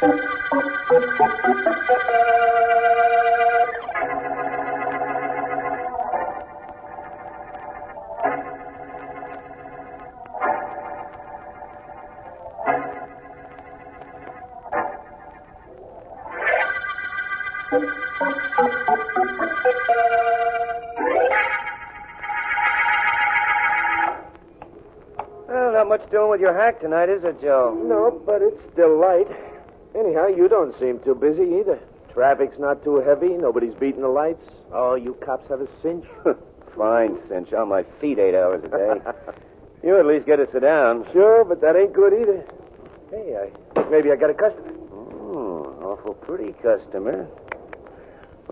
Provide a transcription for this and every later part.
Well, not much doing with your hack tonight, is it, Joe? No, but it's still light. Anyhow, you don't seem too busy either. Traffic's not too heavy. Nobody's beating the lights. Oh, you cops have a cinch. Fine cinch. On my feet 8 hours a day. You at least get to sit down. Sure, but that ain't good either. Hey, maybe I got a customer. Awful pretty customer.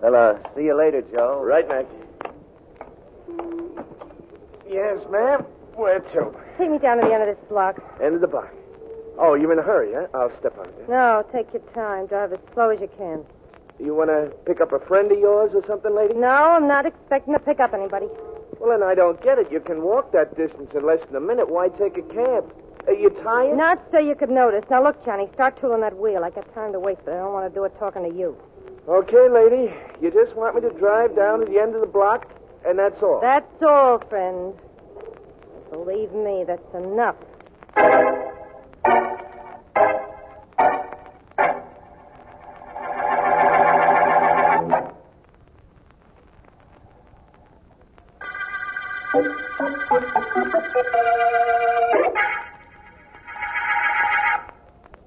Well, see you later, Joe. Right, Mac. Yes, ma'am. Where to? Take me down to the end of this block. End of the block. Oh, you're in a hurry, huh? I'll step on it. No, take your time. Drive as slow as you can. You want to pick up a friend of yours or something, lady? No, I'm not expecting to pick up anybody. Well, then I don't get it. You can walk that distance in less than a minute. Why take a cab? Are you tired? Not so you could notice. Now, look, Johnny, start tooling that wheel. I got time to waste, but I don't want to do it talking to you. Okay, lady. You just want me to drive down to the end of the block, and that's all? That's all, friend. Believe me, that's enough.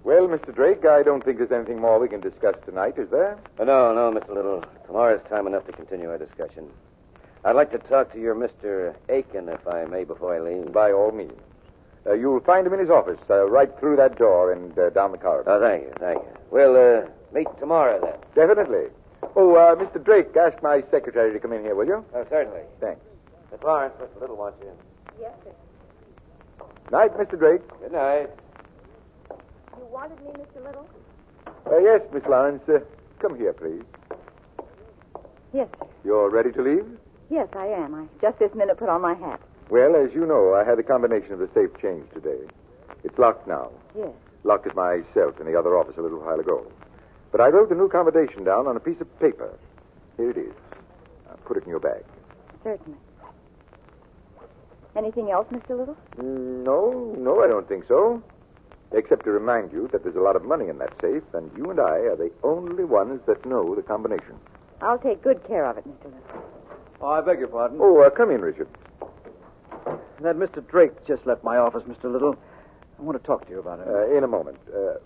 Well, Mr. Drake, I don't think there's anything more we can discuss tonight, is there? No, Mr. Little. Tomorrow's time enough to continue our discussion. I'd like to talk to your Mr. Aiken, if I may, before I leave. By all means. You'll find him in his office, right through that door and down the corridor. Oh, thank you. We'll meet tomorrow, then. Definitely. Oh, Mr. Drake, ask my secretary to come in here, will you? Oh, certainly. Thanks. Miss Lawrence, Mr. Little wants you. Yes, sir. Night, Mr. Drake. Good night. You wanted me, Mr. Little? Yes, Miss Lawrence. Come here, please. Yes, sir. You're ready to leave? Yes, I am. I just this minute put on my hat. Well, as you know, I had the combination of the safe changed today. It's locked now. Yes. Locked at myself in the other office a little while ago. But I wrote the new combination down on a piece of paper. Here it is. I'll put it in your bag. Certainly. Anything else, Mr. Little? No, I don't think so. Except to remind you that there's a lot of money in that safe, and you and I are the only ones that know the combination. I'll take good care of it, Mr. Little. Oh, I beg your pardon. Oh, come in, Richard. That Mr. Drake just left my office, Mr. Little. I want to talk to you about it. In a moment.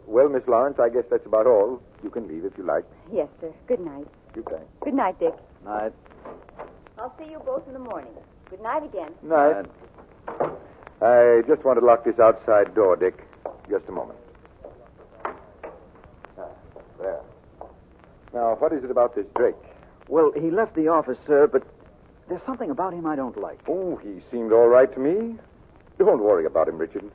Well, Miss Lawrence, I guess that's about all. You can leave if you like. Yes, sir. Good night. You can. Good night, Dick. Night. I'll see you both in the morning. Good night again. Night. I just want to lock this outside door, Dick. Just a moment. There. Now, what is it about this Drake? Well, he left the office, sir, but there's something about him I don't like. Oh, he seemed all right to me. Don't worry about him, Richard.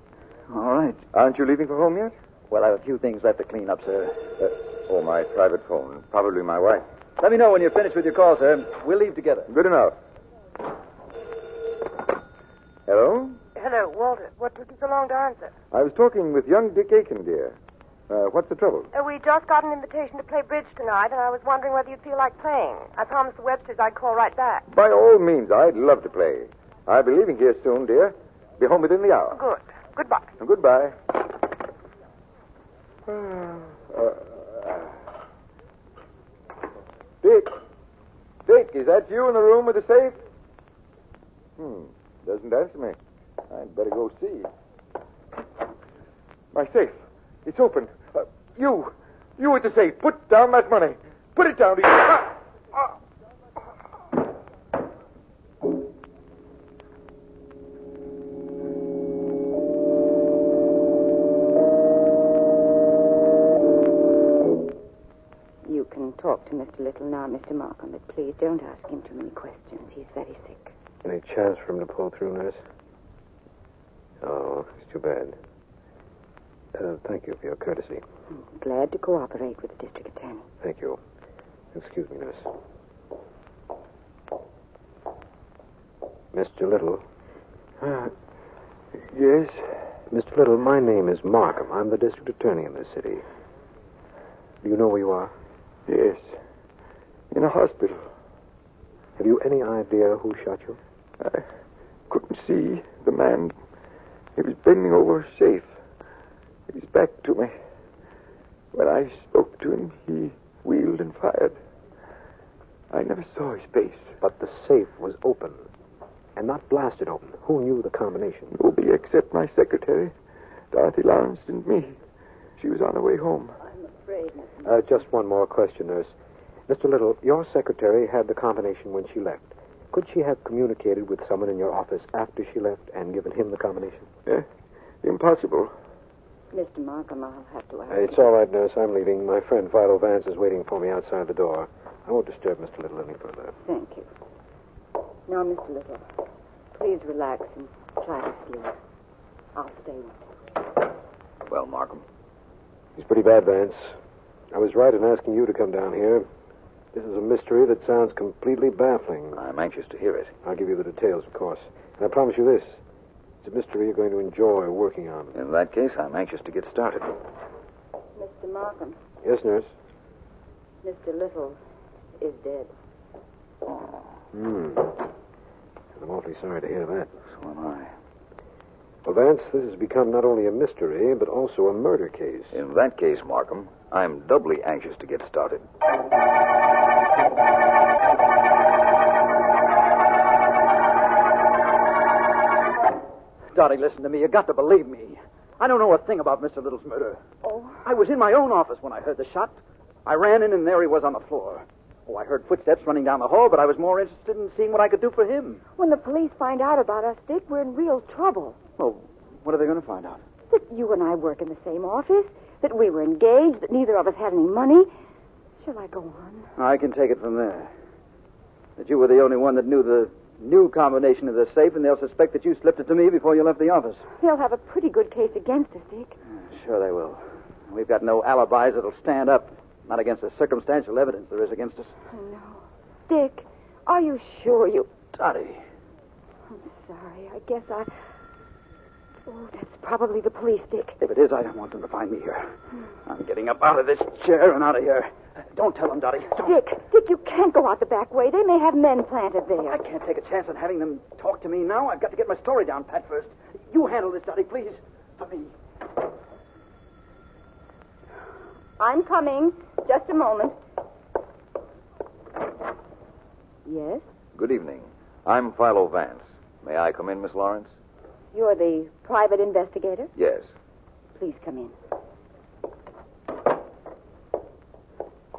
All right. Aren't you leaving for home yet? Well, I have a few things left to clean up, sir. My private phone. Probably my wife. Let me know when you're finished with your call, sir. We'll leave together. Good enough. Hello? Hello, Walter. What took you so long to answer? I was talking with young Dick Aiken, dear. What's the trouble? We just got an invitation to play bridge tonight, and I was wondering whether you'd feel like playing. I promised the Websters I'd call right back. By all means, I'd love to play. I'll be leaving here soon, dear. Be home within the hour. Good. Goodbye. Goodbye. Dick, is that you in the room with the safe? Doesn't answer me. I'd better go see. My safe. It's open. You at the safe. Put down that money. Put it down. You can talk to Mr. Little now, Mr. Markham, but please don't ask him too many questions. He's very sick. Any chance for him to pull through, nurse? Oh, it's too bad. Thank you for your courtesy. I'm glad to cooperate with the district attorney. Thank you. Excuse me, nurse. Mr. Little. Yes? Mr. Little, my name is Markham. I'm the district attorney in this city. Do you know where you are? Yes. In a hospital. Have you any idea who shot you? I couldn't see the man. He was bending over a safe. His back to me. When I spoke to him, he wheeled and fired. I never saw his face. But the safe was open. And not blasted open. Who knew the combination? Nobody except my secretary, Dorothy Lawrence, and me. She was on her way home. I'm afraid. Just one more question, nurse. Mr. Little, your secretary had the combination when she left. Could she have communicated with someone in your office after she left and given him the combination? Impossible. Mr. Markham, I'll have to ask. It's all right, nurse. I'm leaving. My friend Philo Vance is waiting for me outside the door. I won't disturb Mr. Little any further. Thank you. Now, Mr. Little, please relax and try to sleep. I'll stay with you. Well, Markham. He's pretty bad, Vance. I was right in asking you to come down here. This is a mystery that sounds completely baffling. I'm anxious to hear it. I'll give you the details, of course. And I promise you this. It's a mystery you're going to enjoy working on. In that case, I'm anxious to get started. Mr. Markham, Yes, nurse? Mr. Little is dead. I'm awfully sorry to hear that. So am I. Well, Vance, this has become not only a mystery, but also a murder case. In that case, Markham, I'm doubly anxious to get started. Dottie, listen to me. You got to believe me. I don't know a thing about Mr. Little's murder. Oh. I was in my own office when I heard the shot. I ran in, and there he was on the floor. Oh, I heard footsteps running down the hall, but I was more interested in seeing what I could do for him. When the police find out about us, Dick, we're in real trouble. Well, what are they going to find out? That you and I work in the same office, that we were engaged, that neither of us had any money. Shall I go on? I can take it from there. That you were the only one that knew the new combination of the safe, and they'll suspect that you slipped it to me before you left the office. They'll have a pretty good case against us, Dick. Sure they will. We've got no alibis that'll stand up. Not against the circumstantial evidence there is against us. I know. Dick, are you sure you... Dottie. I'm sorry. I guess I... Oh, that's probably the police, Dick. If it is, I don't want them to find me here. I'm getting up out of this chair and out of here. Don't tell them, Dottie. Don't. Dick, you can't go out the back way. They may have men planted there. I can't take a chance on having them talk to me now. I've got to get my story down pat first. You handle this, Dottie, please. For me. I'm coming. Just a moment. Yes? Good evening. I'm Philo Vance. May I come in, Miss Lawrence? You're the private investigator? Yes. Please come in.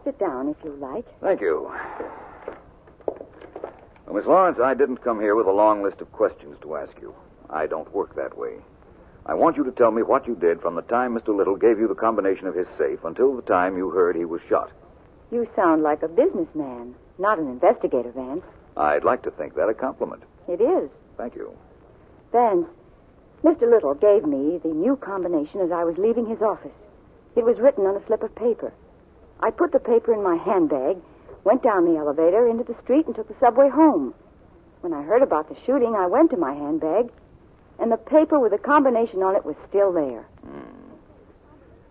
Sit down if you like. Thank you. Well, Miss Lawrence, I didn't come here with a long list of questions to ask you. I don't work that way. I want you to tell me what you did from the time Mr. Little gave you the combination of his safe until the time you heard he was shot. You sound like a businessman, not an investigator, Vance. I'd like to think that a compliment. It is. Thank you. Vance, Mr. Little gave me the new combination as I was leaving his office. It was written on a slip of paper. I put the paper in my handbag, went down the elevator into the street, and took the subway home. When I heard about the shooting, I went to my handbag, and the paper with the combination on it was still there.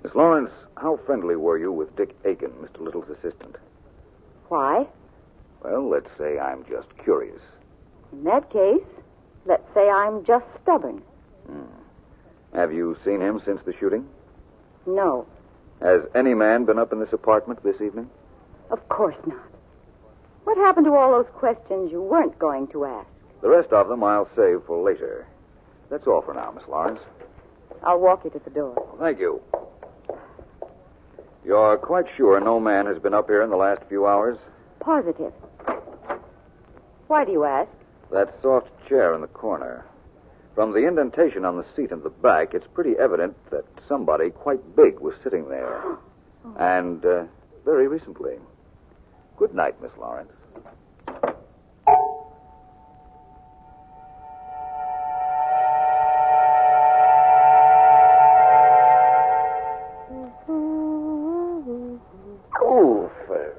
Miss Lawrence, how friendly were you with Dick Aiken, Mr. Little's assistant? Why? Well, let's say I'm just curious. In that case, let's say I'm just stubborn. Have you seen him since the shooting? No, Has any man been up in this apartment this evening? of course not. What happened to all those questions you weren't going to ask? The rest of them I'll save for later. That's all for now, Miss Lawrence. I'll walk you to the door. Thank you. You're quite sure no man has been up here in the last few hours? Positive. Why do you ask? That soft chair in the corner. From the indentation on the seat in the back, it's pretty evident that somebody quite big was sitting there. And very recently. Good night, Miss Lawrence. Oh, Ferrer.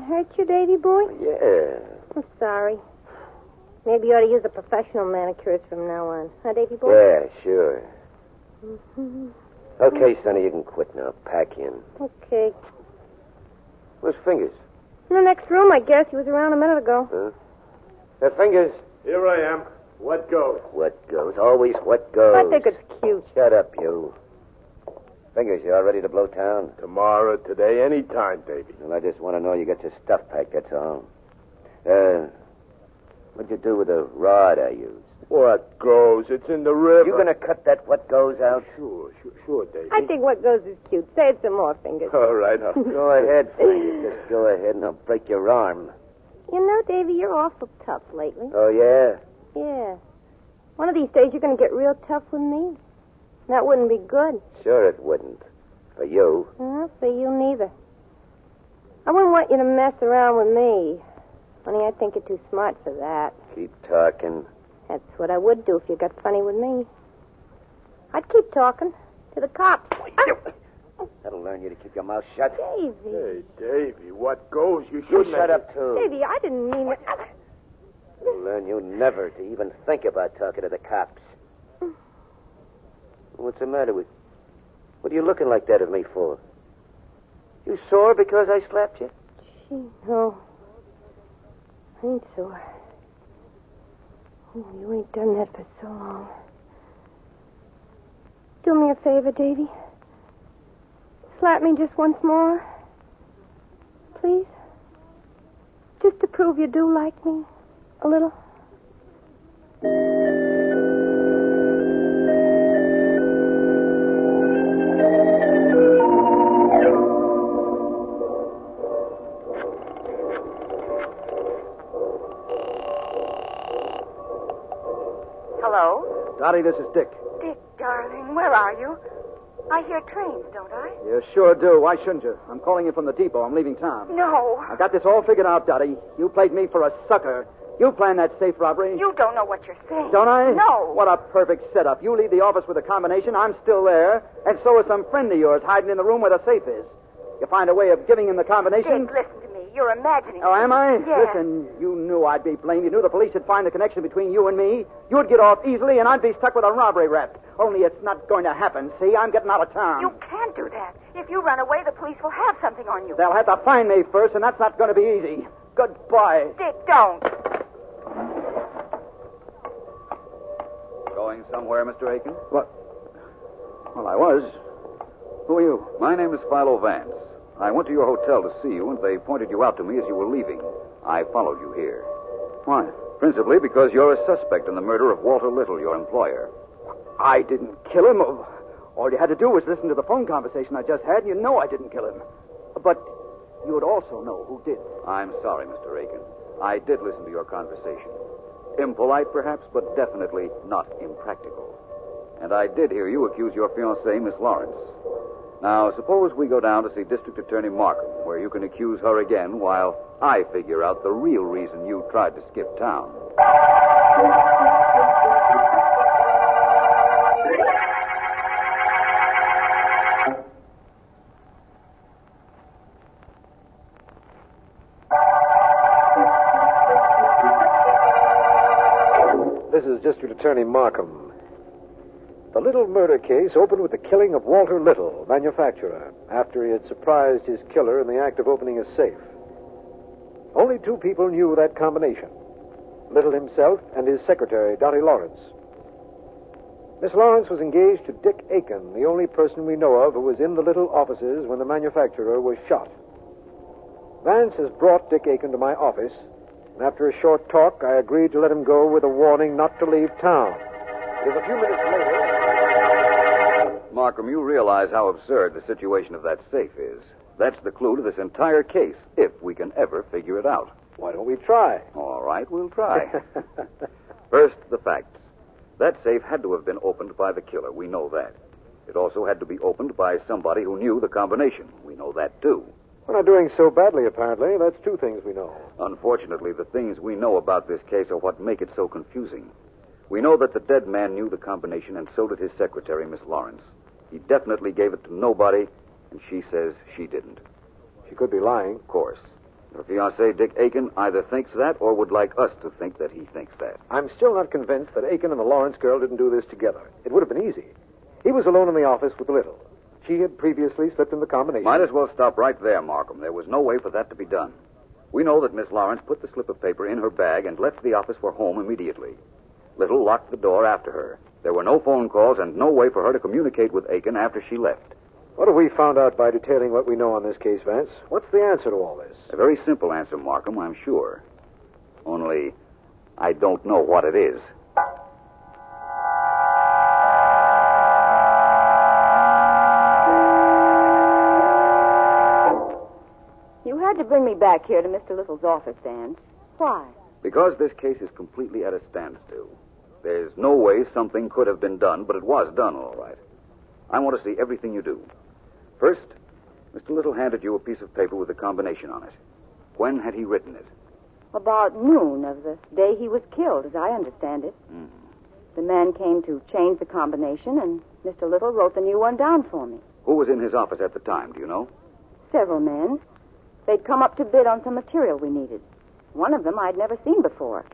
Hurt you, Davy boy? Yeah. I'm sorry. Maybe you ought to use a professional manicurist from now on. Huh, Davy boy? Yeah, sure. Okay, Sonny, you can quit now. Pack in. Okay. Where's Fingers? In the next room, I guess. He was around a minute ago. Hey, Fingers. Here I am. What goes? What goes? Always what goes. I think it's cute. Shut up, you. Fingers, you all ready to blow town? Tomorrow, today, any time, Davy. Well, I just want to know you got your stuff packed, that's all. What'd you do with the rod I used? What goes? It's in the river. You gonna cut that what goes out? Sure, Davy. I think what goes is cute. Say it some more, Fingers. All right, Go ahead, Fingers. Just go ahead and I'll break your arm. You know, Davy, you're awful tough lately. Oh, yeah? Yeah. One of these days, you're going to get real tough with me. That wouldn't be good. Sure it wouldn't. For you. Well, for you neither. I wouldn't want you to mess around with me. Only I think you're too smart for that. Keep talking. That's what I would do if you got funny with me. I'd keep talking to the cops. That'll learn you to keep your mouth shut. Davy. Hey, Davy, what goes? You You shouldn't shut have... up, too. Davy, I didn't mean it. It'll learn you never to even think about talking to the cops. What's the matter with you? What are you looking like that at me for? You sore because I slapped you? Gee, no. I ain't sore. Oh, you ain't done that for so long. Do me a favor, Davy. Slap me just once more. Please. Just to prove you do like me. A little. Hello? Dottie, this is Dick. Dick, darling, where are you? I hear trains, don't I? You sure do. Why shouldn't you? I'm calling you from the depot. I'm leaving town. No. I got this all figured out, Dottie. You played me for a sucker. You planned that safe robbery. You don't know what you're saying. Don't I? No. What a perfect setup. You leave the office with a combination. I'm still there. And so is some friend of yours hiding in the room where the safe is. You find a way of giving him the combination. Dick, listen to me. You're imagining. Oh, am I? Yes. Listen, you knew I'd be blamed. You knew the police would find the connection between you and me. You'd get off easily, and I'd be stuck with a robbery rap. Only it's not going to happen. See, I'm getting out of town. You can't do that. If you run away, the police will have something on you. They'll have to find me first, and that's not going to be easy. Goodbye. Dick, don't. Going somewhere, Mr. Aiken? What? Well, I was. Who are you? My name is Philo Vance. I went to your hotel to see you, and they pointed you out to me as you were leaving. I followed you here. Why? Principally because you're a suspect in the murder of Walter Little, your employer. I didn't kill him. All you had to do was listen to the phone conversation I just had, and you know I didn't kill him. But you would also know who did. I'm sorry, Mr. Aiken. I did listen to your conversation. Impolite, perhaps, but definitely not impractical. And I did hear you accuse your fiancée, Miss Lawrence. Now, suppose we go down to see District Attorney Markham, where you can accuse her again while I figure out the real reason you tried to skip town. This is District Attorney Markham. The Little murder case opened with the killing of Walter Little, manufacturer, after he had surprised his killer in the act of opening a safe. Only two people knew that combination, Little himself and his secretary, Dottie Lawrence. Miss Lawrence was engaged to Dick Aiken, the only person we know of who was in the Little offices when the manufacturer was shot. Vance has brought Dick Aiken to my office, and after a short talk, I agreed to let him go with a warning not to leave town. It was a few minutes later... Markham, you realize how absurd the situation of that safe is. That's the clue to this entire case, if we can ever figure it out. Why don't we try? All right, we'll try. First, the facts. That safe had to have been opened by the killer. We know that. It also had to be opened by somebody who knew the combination. We know that, too. We're not doing so badly, apparently. That's two things we know. Unfortunately, the things we know about this case are what make it so confusing. We know that the dead man knew the combination, and so did his secretary, Miss Lawrence. He definitely gave it to nobody, and she says she didn't. She could be lying. Of course. Her fiancé, Dick Aiken, either thinks that or would like us to think that he thinks that. I'm still not convinced that Aiken and the Lawrence girl didn't do this together. It would have been easy. He was alone in the office with Little. She had previously slipped in the combination. Might as well stop right there, Markham. There was no way for that to be done. We know that Miss Lawrence put the slip of paper in her bag and left the office for home immediately. Little locked the door after her. There were no phone calls and no way for her to communicate with Aiken after she left. What have we found out by detailing what we know on this case, Vance? What's the answer to all this? A very simple answer, Markham, I'm sure. Only, I don't know what it is. You had to bring me back here to Mr. Little's office, Vance. Why? Because this case is completely at a standstill. There's no way something could have been done, but it was done, all right. I want to see everything you do. First, Mr. Little handed you a piece of paper with a combination on it. When had he written it? About noon of the day he was killed, as I understand it. Mm. The man came to change the combination, and Mr. Little wrote the new one down for me. Who was in his office at the time, do you know? Several men. They'd come up to bid on some material we needed. One of them I'd never seen before.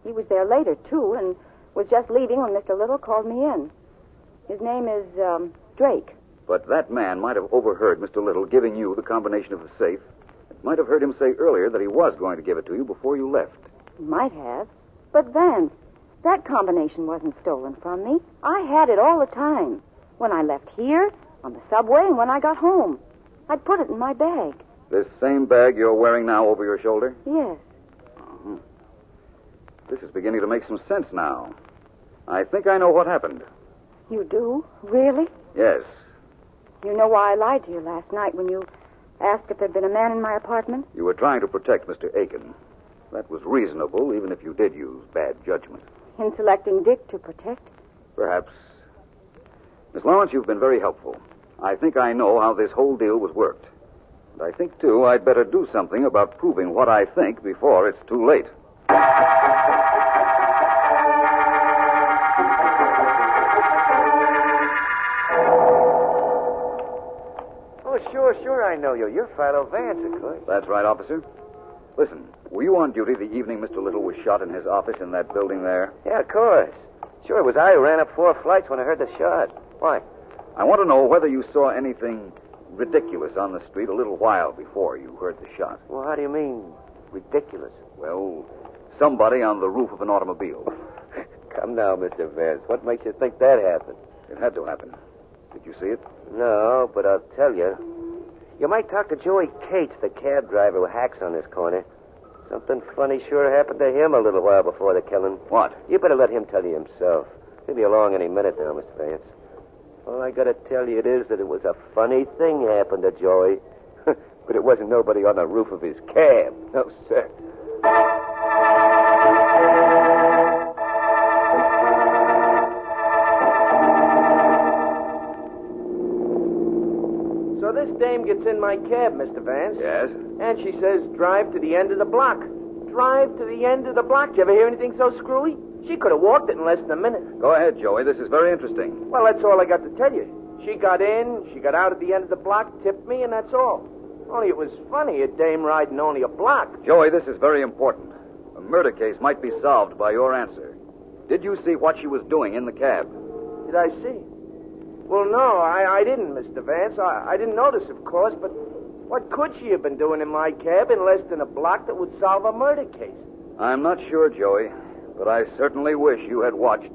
He was there later, too, and was just leaving when Mr. Little called me in. His name is, Drake. But that man might have overheard Mr. Little giving you the combination of the safe. It might have heard him say earlier that he was going to give it to you before you left. Might have. But, Vance, that combination wasn't stolen from me. I had it all the time. When I left here, on the subway, and when I got home. I'd put it in my bag. This same bag you're wearing now over your shoulder? Yes. Uh-huh. This is beginning to make some sense now. I think I know what happened. You do? Really? Yes. You know why I lied to you last night when you asked if there'd been a man in my apartment? You were trying to protect Mr. Aiken. That was reasonable, even if you did use bad judgment. In selecting Dick to protect? Perhaps. Miss Lawrence, you've been very helpful. I think I know how this whole deal was worked. And I think, too, I'd better do something about proving what I think before it's too late. Oh, sure, I know you. You're Philo Vance, of course. That's right, officer. Listen, were you on duty the evening Mr. Little was shot in his office in that building there? Yeah, of course. Sure, it was I who ran up 4 flights when I heard the shot. Why? I want to know whether you saw anything ridiculous on the street a little while before you heard the shot. Well, how do you mean, ridiculous? Well, somebody on the roof of an automobile. Come now, Mr. Vance. What makes you think that happened? It had to happen. Did you see it? No, but I'll tell you. You might talk to Joey Cates, the cab driver who hacks on this corner. Something funny sure happened to him a little while before the killing. What? You better let him tell you himself. He'll be along any minute now, Mr. Vance. All I gotta tell you is that it was a funny thing happened to Joey. But it wasn't nobody on the roof of his cab. No, sir. So this dame gets in my cab, Mr. Vance. Yes? And she says, drive to the end of the block. Drive to the end of the block. Did you ever hear anything so screwy? She could have walked it in less than a minute. Go ahead, Joey. This is very interesting. Well, that's all I got to tell you. She got in, she got out at the end of the block, tipped me, and that's all. Only it was funny, a dame riding only a block. Joey, this is very important. A murder case might be solved by your answer. Did you see what she was doing in the cab? Did I see? Well, no, I didn't, Mr. Vance. I didn't notice, of course, but what could she have been doing in my cab in less than a block that would solve a murder case? I'm not sure, Joey, but I certainly wish you had watched.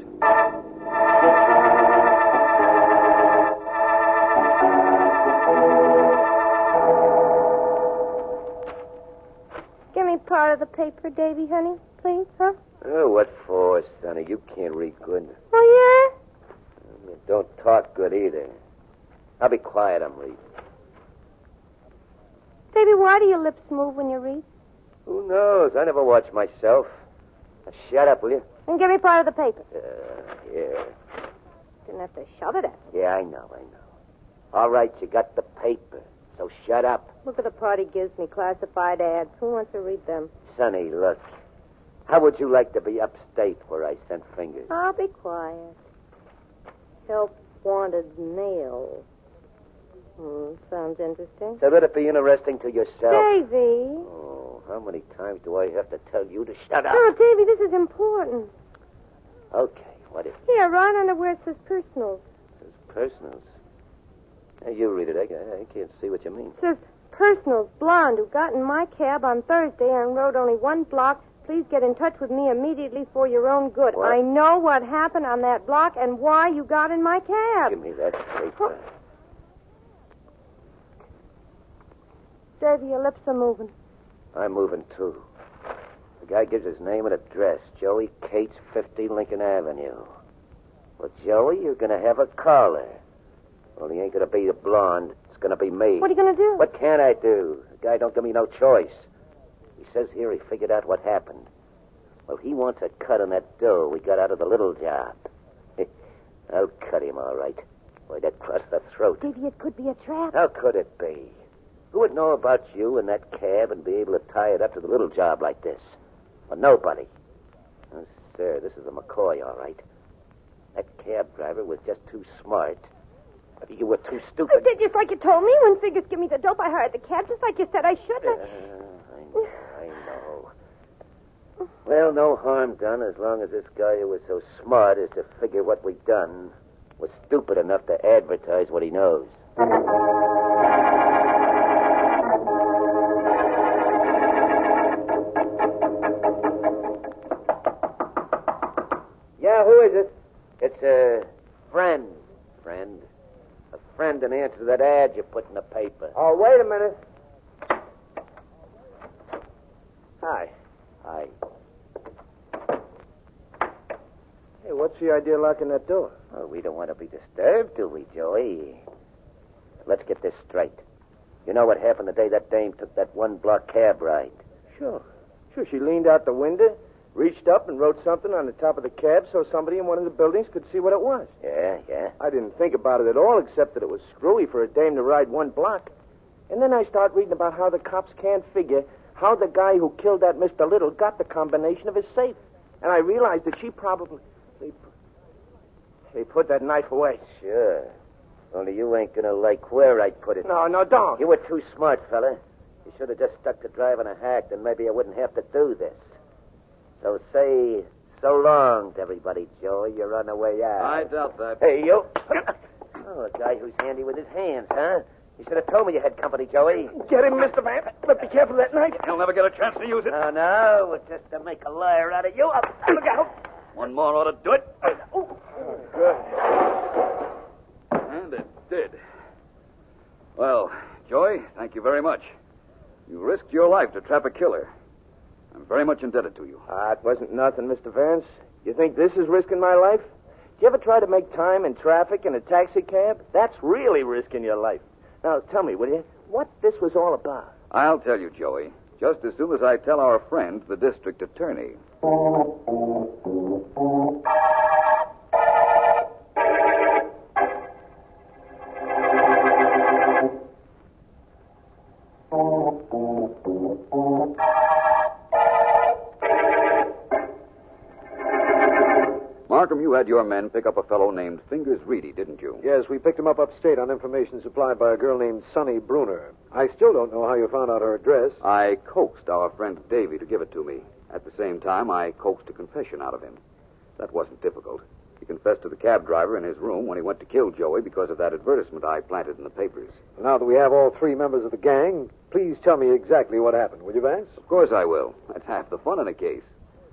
Give me part of the paper, Davy, honey, please, huh? Oh, what for, Sonny? You can't read good. Oh, Don't talk good either. I'll be quiet, I'm reading. yeah? Davy, why do your lips move when you read? Who knows? I never watch myself. Now, shut up, will you? And give me part of the paper. Here. Didn't have to shove it at me. Yeah, I know. All right, you got the paper, so shut up. Look at the part he gives me, classified ads. Who wants to read them? Sonny, look. How would you like to be upstate where I sent fingers? I'll be quiet. Help wanted mail. Sounds interesting. So let it be interesting to yourself. Davy. Oh, how many times do I have to tell you to shut up? No, Davy, this is important. Okay, what is it? Here, right under where it says personals. This is personals. Hey, you read it. I can't see what you mean. It says, personal blonde who got in my cab on Thursday and rode only 1 block. Please get in touch with me immediately for your own good. What? I know what happened on that block and why you got in my cab. Give me that paper. Davy, your lips are moving. I'm moving, too. The guy gives his name and address. Joey Cates, 50 Lincoln Avenue. Well, Joey, you're going to have a caller. Well, he ain't going to be a blonde. It's going to be me. What are you going to do? What can I do? The guy don't give me no choice. He says here he figured out what happened. Well, he wants a cut on that dough we got out of the little job. I'll cut him, all right. Boy, that crossed the throat. Davy, it could be a trap. How could it be? Who would know about you in that cab and be able to tie it up to the little job like this? Well, nobody. Oh, sir, this is a McCoy, all right. That cab driver was just too smart. But you were too stupid. I did just like you told me. When Figures give me the dope, I hired the cab just like you said I should. I know. Well, no harm done as long as this guy who was so smart as to figure what we'd done was stupid enough to advertise what he knows. Yeah, who is it? It's a friend. A friend in answer to that ad you put in the paper. Oh, wait a minute. Hi. Hi. Hey, what's the idea of locking that door? Oh, we don't want to be disturbed, do we, Joey? Let's get this straight. You know what happened the day that dame took that 1 block cab ride? Sure. She leaned out the window, reached up and wrote something on the top of the cab so somebody in one of the buildings could see what it was. Yeah. I didn't think about it at all, except that it was screwy for a dame to ride 1 block. And then I start reading about how the cops can't figure how the guy who killed that Mr. Little got the combination of his safe. And I realized that she probably... She put that knife away. Sure. Only you ain't gonna like where I put it. No, don't. You were too smart, fella. You should have just stuck to driving a hack, then maybe I wouldn't have to do this. So say so long to everybody, Joey. You're on the way out. I doubt that. Hey, you. Oh, a guy who's handy with his hands, huh? You should have told me you had company, Joey. Get him, Mr. Vance. But be careful of that knife. You'll never get a chance to use it. No, it's just to make a liar out of you. Look out. One more ought to do it. Good. And it did. Well, Joey, thank you very much. You risked your life to trap a killer. I'm very much indebted to you. It wasn't nothing, Mr. Vance. You think this is risking my life? Do you ever try to make time in traffic in a taxi cab? That's really risking your life. Now, tell me, will you, what this was all about? I'll tell you, Joey, just as soon as I tell our friend, the district attorney. Markham, you had your men pick up a fellow named Fingers Reedy, didn't you? Yes, we picked him up upstate on information supplied by a girl named Sonny Bruner. I still don't know how you found out her address. I coaxed our friend Davy to give it to me. At the same time, I coaxed a confession out of him. That wasn't difficult. He confessed to the cab driver in his room when he went to kill Joey because of that advertisement I planted in the papers. Now that we have all 3 members of the gang, please tell me exactly what happened, will you, Vance? Of course I will. That's half the fun in a case.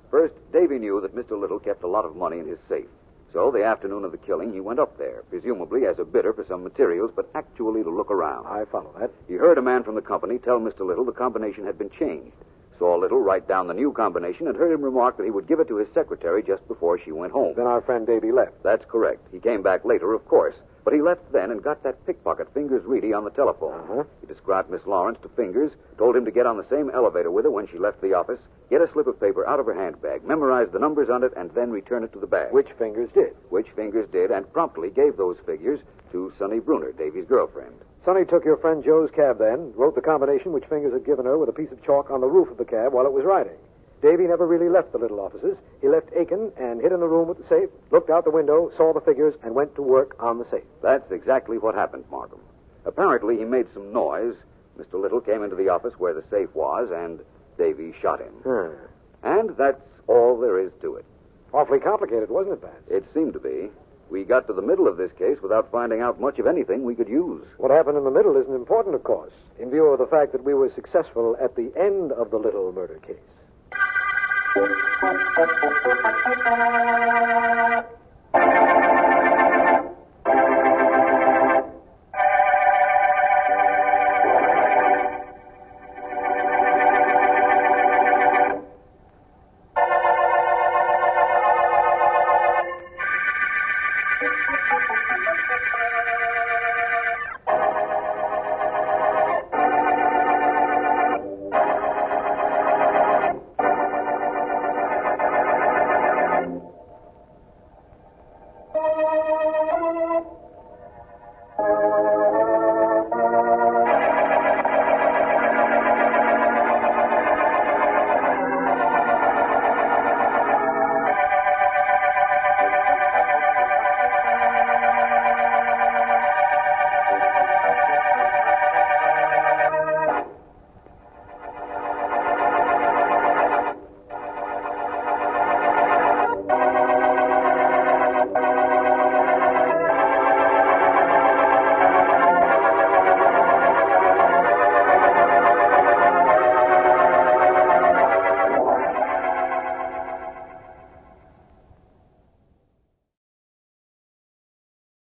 First, Davy knew that Mr. Little kept a lot of money in his safe. So, the afternoon of the killing, he went up there, presumably as a bidder for some materials, but actually to look around. I follow that. He heard a man from the company tell Mr. Little the combination had been changed. Saw Little write down the new combination and heard him remark that he would give it to his secretary just before she went home. Then our friend Davy left. That's correct. He came back later, of course. But he left then and got that pickpocket, Fingers Reedy, on the telephone. Uh-huh. He described Miss Lawrence to Fingers, told him to get on the same elevator with her when she left the office, get a slip of paper out of her handbag, memorize the numbers on it, and then return it to the bag. Which Fingers did. Which Fingers did, and promptly gave those figures to Sonny Bruner, Davy's girlfriend. Sonny took your friend Joe's cab then, wrote the combination which Fingers had given her with a piece of chalk on the roof of the cab while it was riding. Davy never really left the little offices. He left Aiken and hid in the room with the safe, looked out the window, saw the figures, and went to work on the safe. That's exactly what happened, Markham. Apparently, he made some noise. Mr. Little came into the office where the safe was, and Davy shot him. And that's all there is to it. Awfully complicated, wasn't it, Vance? It seemed to be. We got to the middle of this case without finding out much of anything we could use. What happened in the middle isn't important, of course, in view of the fact that we were successful at the end of the Little murder case.